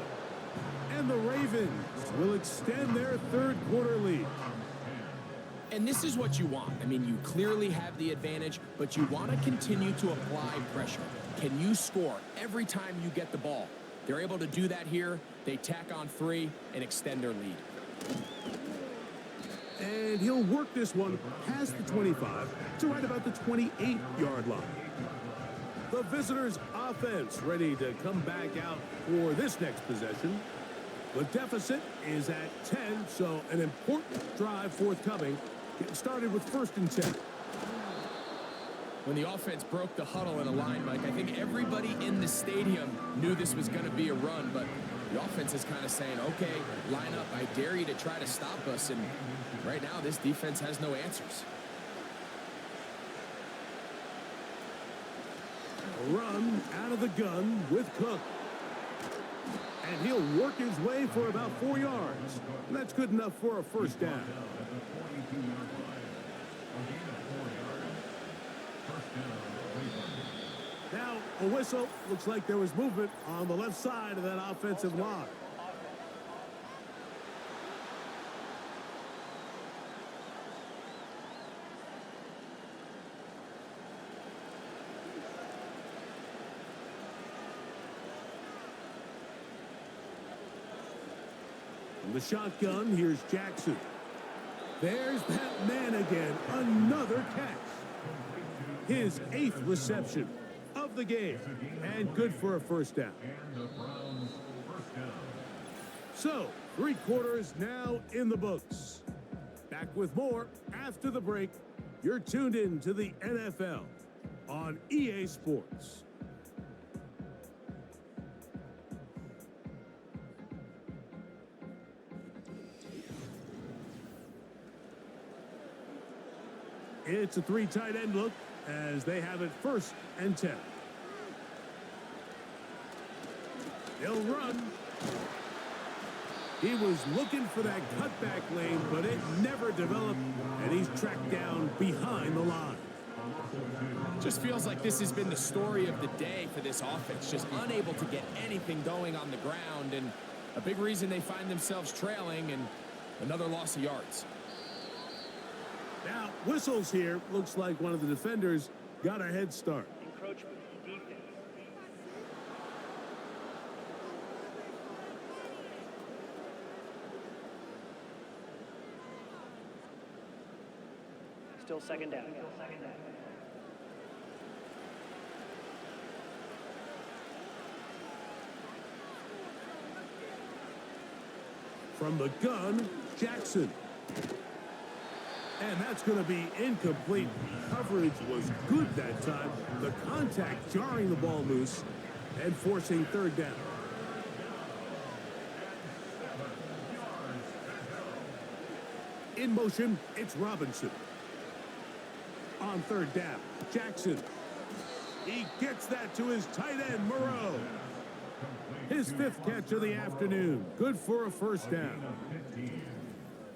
And the Ravens will extend their third quarter lead. And this is what you want. I mean, you clearly have the advantage, but you want to continue to apply pressure. Can you score every time you get the ball? They're able to do that here. They tack on 3 and extend their lead. And he'll work this one past the 25 to right about the 28-yard line. The visitors' offense ready to come back out for this next possession. The deficit is at 10, so an important drive forthcoming. Getting started with 1st and 10. When the offense broke the huddle in a line, Mike, I think everybody in the stadium knew this was going to be a run, but the offense is kind of saying, okay, line up, I dare you to try to stop us, and right now this defense has no answers. A run out of the gun with Cook. And he'll work his way for about 4 yards. And that's good enough for a first down. Now, a whistle. Looks like there was movement on the left side of that offensive line. From the shotgun, here's Jackson. There's that man again. Another catch. His 8th reception of the game. And good for a first down. So, 3 quarters now in the books. Back with more after the break. You're tuned in to the NFL on EA Sports. It's a 3 tight end look as they have it 1st and 10. They'll run. He was looking for that cutback lane, but it never developed, and he's tracked down behind the line. Just feels like this has been the story of the day for this offense, just unable to get anything going on the ground, and a big reason they find themselves trailing and another loss of yards. Now, whistles here. Looks like one of the defenders got a head start. Encroachment defense. Still second down. From the gun, Jackson. And that's going to be incomplete. Coverage was good that time. The contact jarring the ball loose and forcing 3rd down. In motion, it's Robinson. On 3rd down, Jackson. He gets that to his tight end, Moreau. His 5th catch of the afternoon. Good for a first down.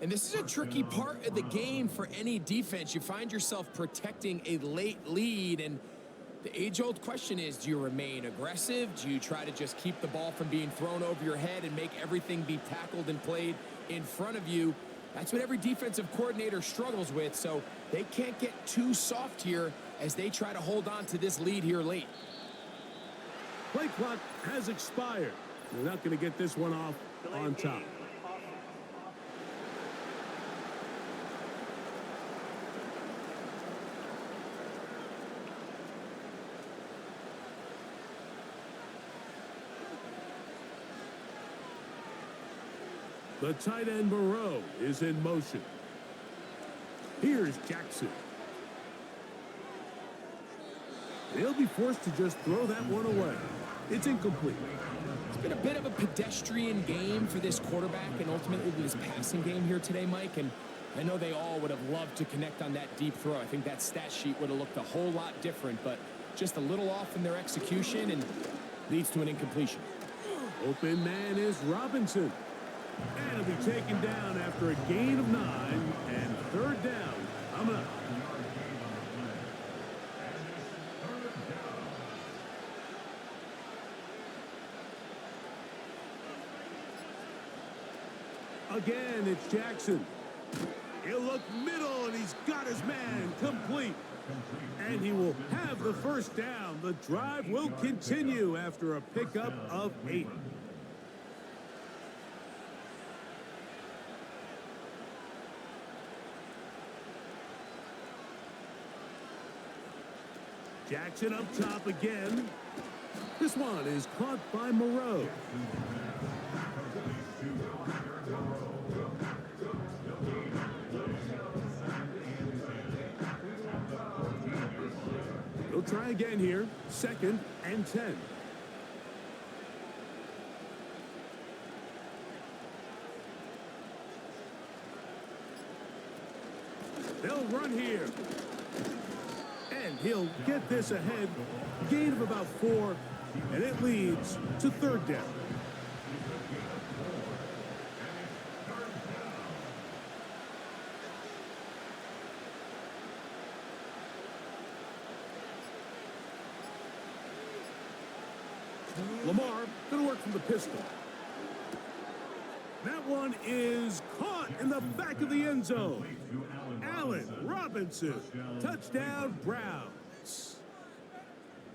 And this is a tricky part of the game for any defense. You find yourself protecting a late lead, and the age-old question is, do you remain aggressive? Do you try to just keep the ball from being thrown over your head and make everything be tackled and played in front of you? That's what every defensive coordinator struggles with, so they can't get too soft here as they try to hold on to this lead here late. Play clock has expired. They're not going to get this one off on top. The tight end Moreau is in motion. Here's Jackson. He'll be forced to just throw that one away. It's incomplete. It's been a bit of a pedestrian game for this quarterback and ultimately this passing game here today, Mike. And I know they all would have loved to connect on that deep throw. I think that stat sheet would have looked a whole lot different, but just a little off in their execution. And Leads to an incompletion. Open man is Robinson. And he'll be taken down after a gain of 9 and third down. Coming up. Again, it's Jackson. He'll look middle, and he's got his man complete. And he will have the first down. The drive will continue after a pickup of 8. Jackson up top again. This one is caught by Moreau. He'll try again here. 2nd and 10. They'll run here. And he'll get this ahead. Gain of about 4. And it leads to third down. Lamar going to work from the pistol. That one is caught in the back of the end zone. Allen Robinson, touchdown Browns.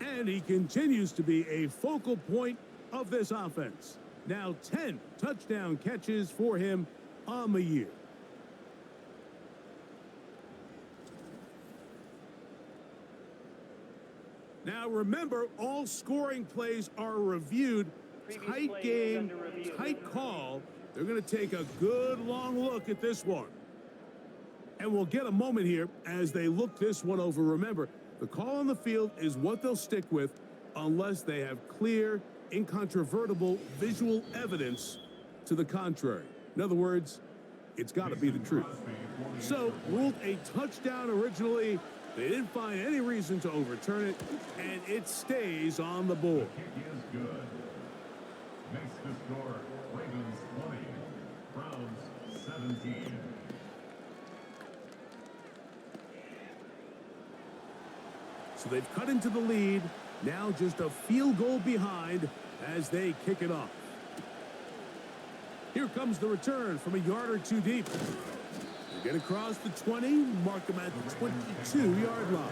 And he continues to be a focal point of this offense. Now 10 touchdown catches for him on the year. Now remember, all scoring plays are reviewed. Tight game, tight call. They're going to take a good long look at this one. And we'll get a moment here as they look this one over. Remember, the call on the field is what they'll stick with unless they have clear, incontrovertible visual evidence to the contrary. In other words, it's got to be the truth. So, ruled a touchdown originally. They didn't find any reason to overturn it, and it stays on the board. Kick is good. Makes the score Ravens 20, Browns 17. So they've cut into the lead. Now just a field goal behind as they kick it off. Here comes the return from a yard or two deep. They get across the 20, mark them at the 22-yard line.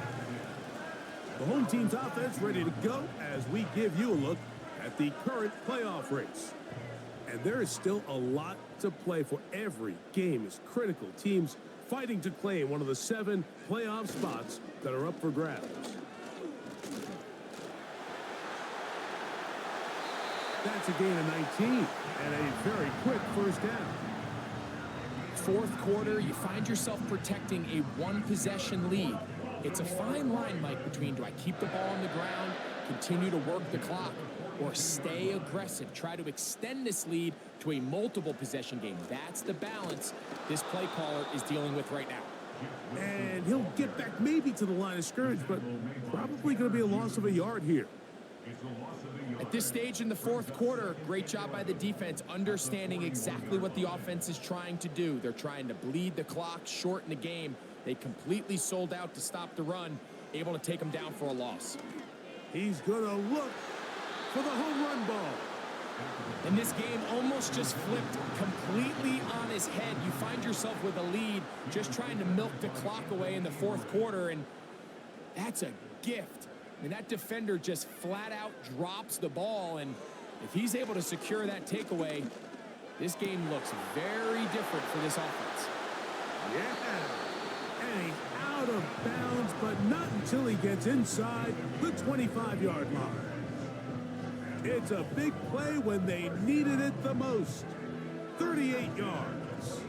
The home team's offense ready to go as we give you a look at the current playoff race. And there is still a lot to play for. Every game is critical. Teams fighting to claim one of the 7 playoff spots that are up for grabs. That's a gain of 19 and a very quick first down. Fourth quarter, you find yourself protecting a one-possession lead. It's a fine line, Mike, between do I keep the ball on the ground, continue to work the clock, or stay aggressive, try to extend this lead to a multiple-possession game. That's the balance this play caller is dealing with right now. And he'll get back maybe to the line of scrimmage, but probably going to be a loss of a yard here. At this stage in the fourth quarter, great job by the defense understanding exactly what the offense is trying to do. They're trying to bleed the clock, shorten the game. They completely sold out to stop the run, able to take them down for a loss. He's going to look for the home run ball. And this game almost just flipped completely on his head. You find yourself with a lead, just trying to milk the clock away in the fourth quarter, and that's a gift. I mean, that defender just flat out drops the ball, and if he's able to secure that takeaway, this game looks very different for this offense. Yeah, and he's out of bounds, but not until he gets inside the 25-yard line. It's a big play when they needed it the most. 38 yards.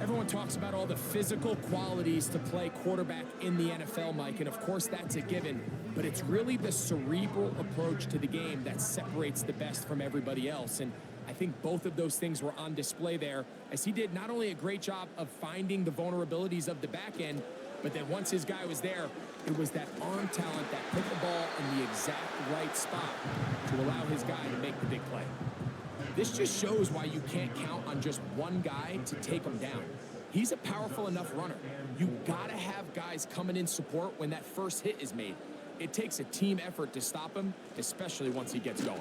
Everyone talks about all the physical qualities to play quarterback in the NFL, Mike, and of course that's a given, but it's really the cerebral approach to the game that separates the best from everybody else, and I think both of those things were on display there as he did not only a great job of finding the vulnerabilities of the back end, But then once his guy was there, it was that arm talent that put the ball in the exact right spot to allow his guy to make the big play. This just shows why you can't count on just one guy to take him down. He's a powerful enough runner. You gotta have guys coming in support when that first hit is made. It takes a team effort to stop him, especially once he gets going.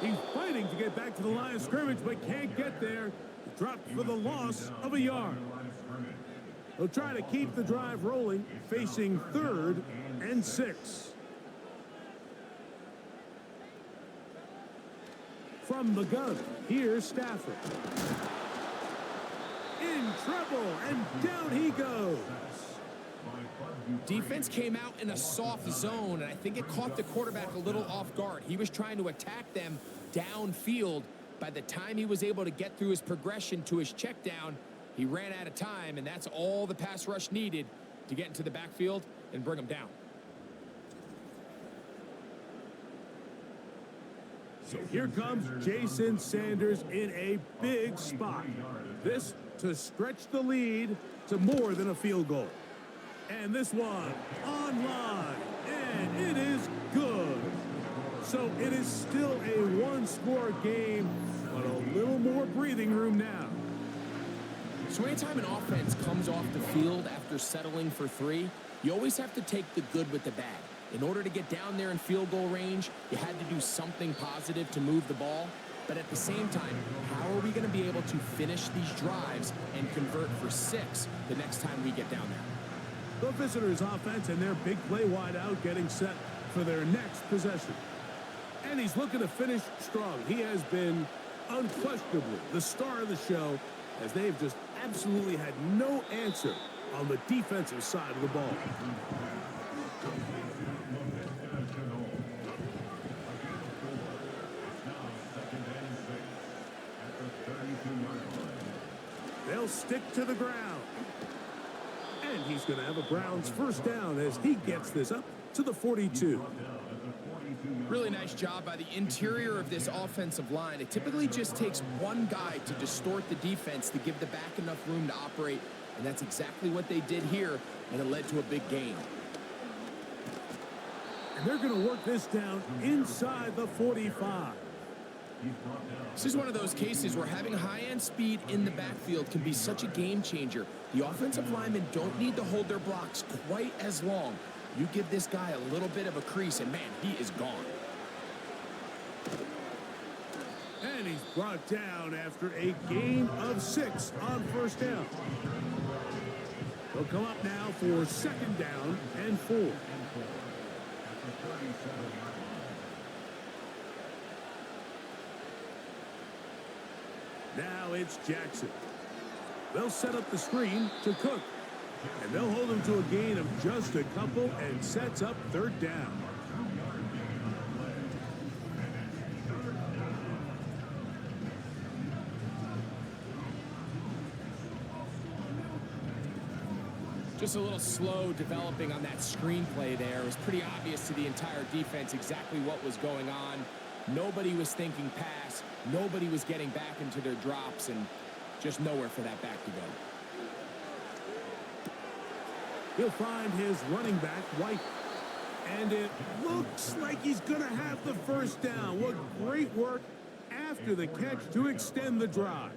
He's fighting to get back to the line of scrimmage, but can't get there. Dropped for the loss of a yard. He'll try to keep the drive rolling, facing 3rd and 6. From the gun, here's Stafford. In trouble, and down he goes. Defense came out in a soft zone, and I think it caught the quarterback a little off guard. He was trying to attack them downfield. By the time he was able to get through his progression to his check down, he ran out of time, and that's all the pass rush needed to get into the backfield and bring him down. So here comes Jason Sanders in a big spot. This to stretch the lead to more than a field goal. And this one online, and it is good. So it is still a one-score game, but a little more breathing room now. So anytime an offense comes off the field after settling for 3, you always have to take the good with the bad. In order to get down there in field goal range, you had to do something positive to move the ball. But at the same time, how are we going to be able to finish these drives and convert for 6 the next time we get down there? The visitors' offense and their big play wide out getting set for their next possession. And he's looking to finish strong. He has been unquestionably the star of the show, as they've just absolutely had no answer on the defensive side of the ball. They'll stick to the ground. And he's going to have a Browns first down as he gets this up to the 42. Really nice job by the interior of this offensive line. It typically just takes one guy to distort the defense to give the back enough room to operate, and that's exactly what they did here, and it led to a big gain. And they're going to work this down inside the 45. This is one of those cases where having high-end speed in the backfield can be such a game changer. The offensive linemen don't need to hold their blocks quite as long. You give this guy a little bit of a crease, and man, he is gone. And he's brought down after a gain of 6 on first down. They'll come up now for second down and 4. Now it's Jackson. They'll set up the screen to Cook. And they'll hold him to a gain of just a couple and sets up third down. Just a little slow developing on that screenplay there. It was pretty obvious to the entire defense exactly what was going on. Nobody was thinking pass. Nobody was getting back into their drops, and just nowhere for that back to go. He'll find his running back, White. And it looks like he's going to have the first down. What great work after the catch to extend the drive.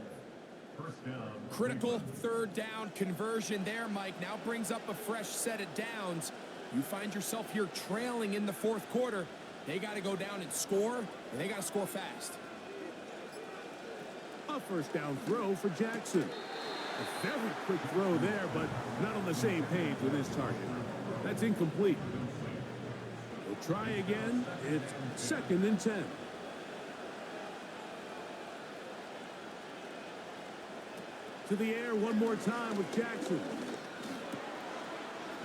Critical third down conversion there, Mike. Now brings up a fresh set of downs. You find yourself here trailing in the fourth quarter. They got to go down and score, and they got to score fast. A first down throw for Jackson. A very quick throw there, but not on the same page with his target. That's incomplete. We'll try again. It's second and 10. To the air one more time with Jackson.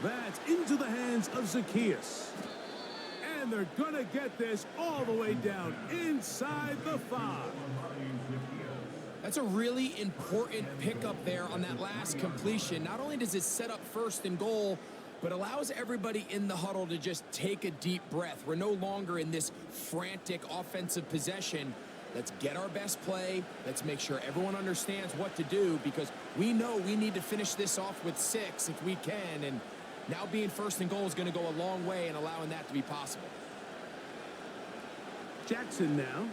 That's into the hands of Zacchaeus. And they're going to get this all the way down inside the 5. That's a really important pickup there on that last completion. Not only does it set up first and goal, but allows everybody in the huddle to just take a deep breath. We're no longer in this frantic offensive possession. Let's get our best play. Let's make sure everyone understands what to do, because we know we need to finish this off with 6 if we can, and Now being first and goal is going to go a long way in allowing that to be possible. Jackson now.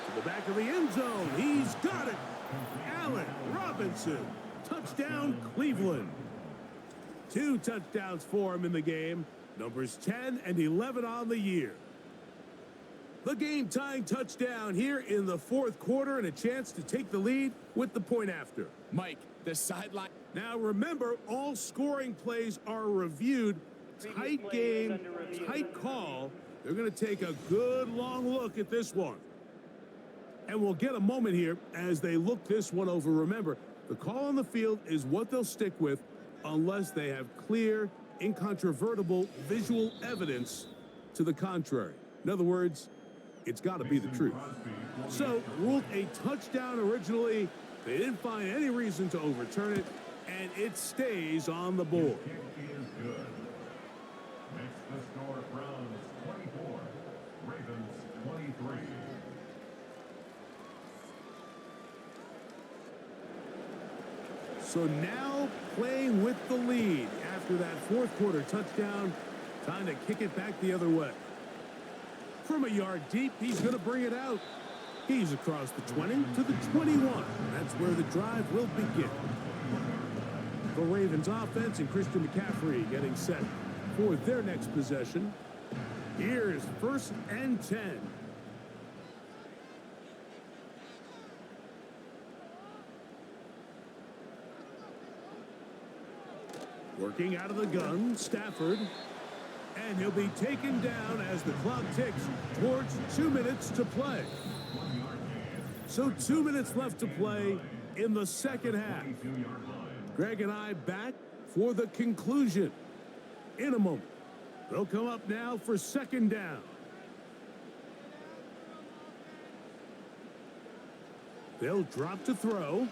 To the back of the end zone. He's got it. Allen Robinson. Touchdown, Cleveland. 2 touchdowns for him in the game. Numbers 10 and 11 on the year. The game-tying touchdown here in the fourth quarter and a chance to take the lead with the point after. Mike, the sideline. Now remember, all scoring plays are reviewed. Tight game, tight call. They're going to take a good long look at this one. And we'll get a moment here as they look this one over. Remember, the call on the field is what they'll stick with unless they have clear, incontrovertible visual evidence to the contrary. In other words, it's got to be the truth. So, ruled a touchdown originally. They didn't find any reason to overturn it, and it stays on the board. Kick is good. Makes the score Browns 24, Ravens 23. So now playing with the lead after that fourth quarter touchdown. Time to kick it back the other way. From a yard deep, he's going to bring it out. He's across the 20 to the 21. That's where the drive will begin. The Ravens offense and Christian McCaffrey getting set for their next possession. Here's 1st and 10. Working out of the gun, Stafford. And he'll be taken down as the clock ticks towards 2 minutes to play. So 2 minutes left to play in the second half. Greg and I back for the conclusion in a moment. They'll come up now for second down. They'll drop to throw.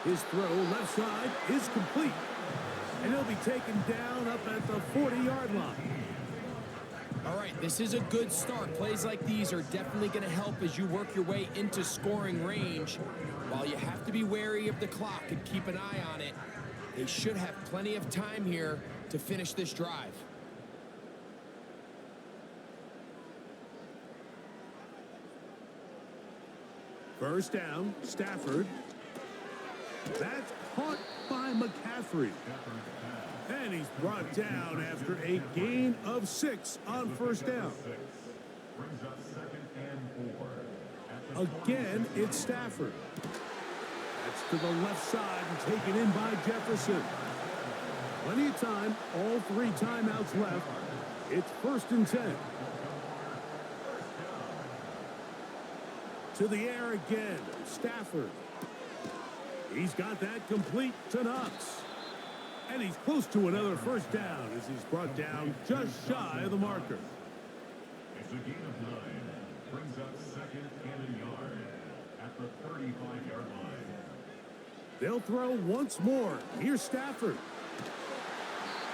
His throw left side is complete. And he'll be taken down up at the 40-yard line. All right, this is a good start. Plays like these are definitely going to help as you work your way into scoring range. While you have to be wary of the clock and keep an eye on it, they should have plenty of time here to finish this drive. First down, Stafford. That's caught by McCaffrey. And he's brought down after a gain of 6 on first down. Again, it's Stafford. That's to the left side and taken in by Jefferson. Plenty of time, all 3 timeouts left. It's 1st and 10. To the air again, Stafford. He's got that complete to Knox. And he's close to another first down as he's brought down just shy of the marker. It's a gain of 9. Brings up 2nd and a yard at the 35-yard line. They'll throw once more. Here's Stafford.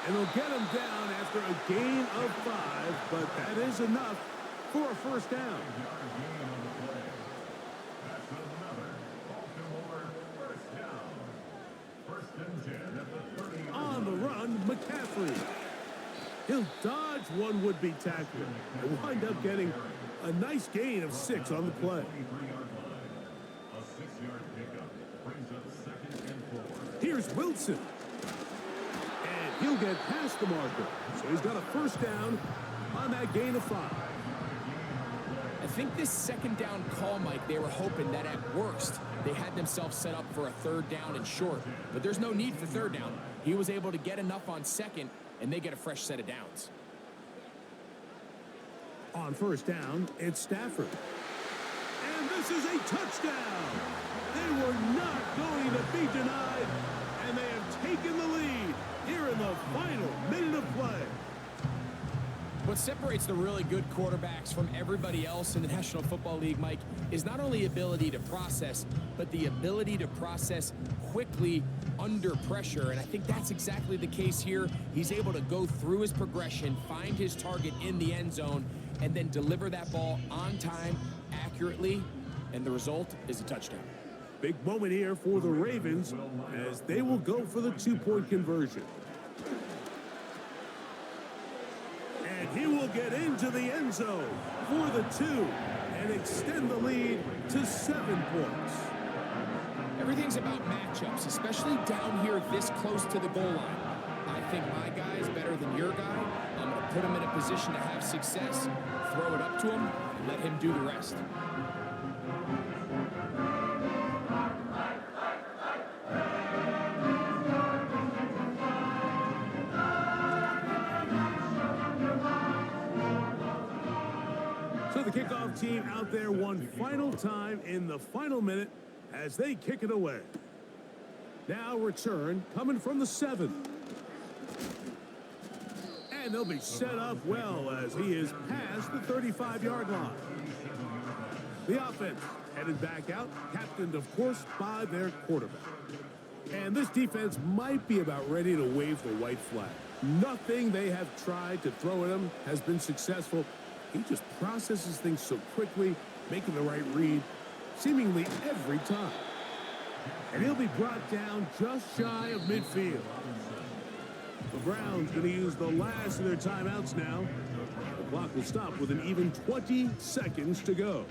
And they'll get him down after a gain of 5, but that is enough for a first down. On the run, McCaffrey. He'll dodge one would-be tackler and wind up getting a nice gain of 6 on the play. A 6-yard pickup brings up 2nd and 4. Here's Wilson. And he'll get past the marker. So he's got a first down on that gain of 5. I think this second down call, Mike, they were hoping that at worst they had themselves set up for a 3rd down and short. But there's no need for 3rd down. He was able to get enough on 2nd, and they get a fresh set of downs. On first down, it's Stafford. And this is a touchdown. They were not going to be denied, and they have taken the lead here in the final minute of play. What separates the really good quarterbacks from everybody else in the National Football League, Mike, is not only ability to process, but the ability to process quickly under pressure. And I think that's exactly the case here. He's able to go through his progression, find his target in the end zone, and then deliver that ball on time, accurately, and the result is a touchdown. Big moment here for the Ravens as they will go for the two-point conversion. And he will get into the end zone for the 2 and extend the lead to 7 points. Everything's about matchups, especially down here this close to the goal line. I think my guy is better than your guy. I'm going to put him in a position to have success, throw it up to him, and let him do the rest. So the kickoff team out there one final time in the final minute as they kick it away. Now return coming from the 7th. And they'll be set up well as he is past the 35-yard line. The offense headed back out, captained, of course, by their quarterback. And this defense might be about ready to wave the white flag. Nothing they have tried to throw at him has been successful. He just processes things so quickly, making the right read, seemingly every time. And he'll be brought down just shy of midfield. The Browns going to use the last of their timeouts now. The clock will stop with an even 20 seconds to go.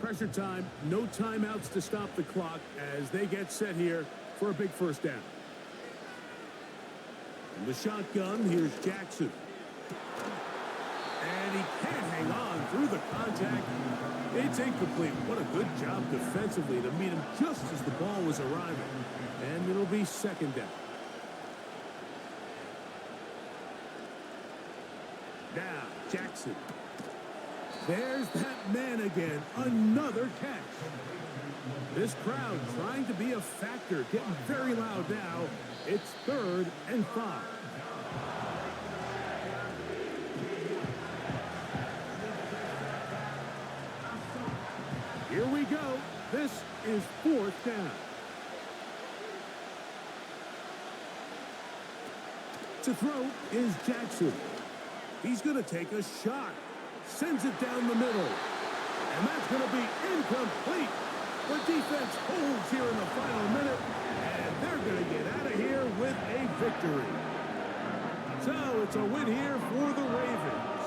Pressure time, no timeouts to stop the clock as they get set here for a big first down. In the shotgun, here's Jackson. And he can't hang on through the contact. It's incomplete. What a good job defensively to meet him just as the ball was arriving. And it'll be second down. Now, Jackson. There's that man again. Another catch. This crowd trying to be a factor, getting very loud now. It's 3rd and 5. Here we go. This is 4th down. To throw is Jackson. He's going to take a shot. Sends it down the middle. And that's going to be incomplete. The defense holds here in the final minute. And they're going to get out of here with a victory. So it's a win here for the Ravens.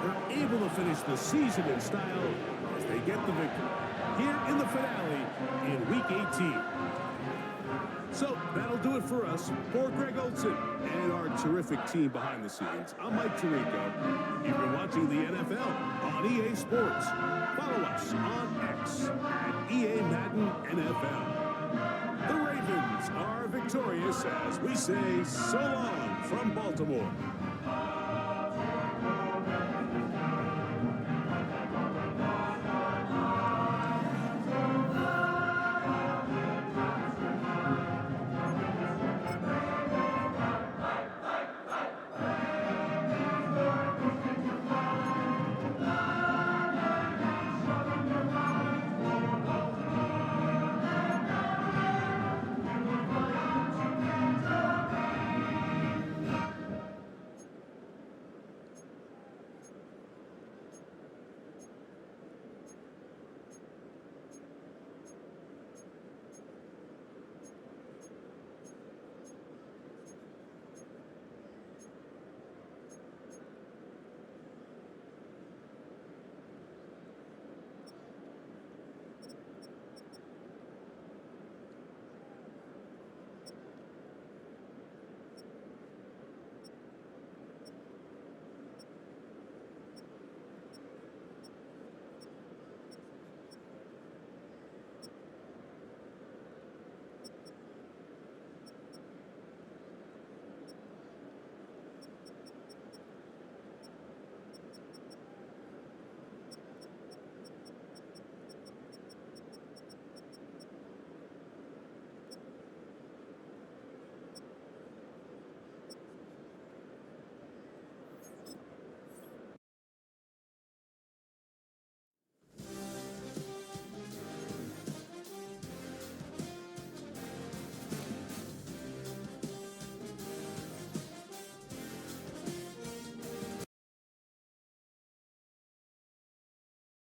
They're able to finish the season in style as they get the victory here in the finale in Week 18. So that'll do it for us. For Greg Olson and our terrific team behind the scenes, I'm Mike Tirico. You've been watching the NFL on EA Sports. Follow us on X at EA Madden NFL. The Ravens are victorious as we say so long from Baltimore.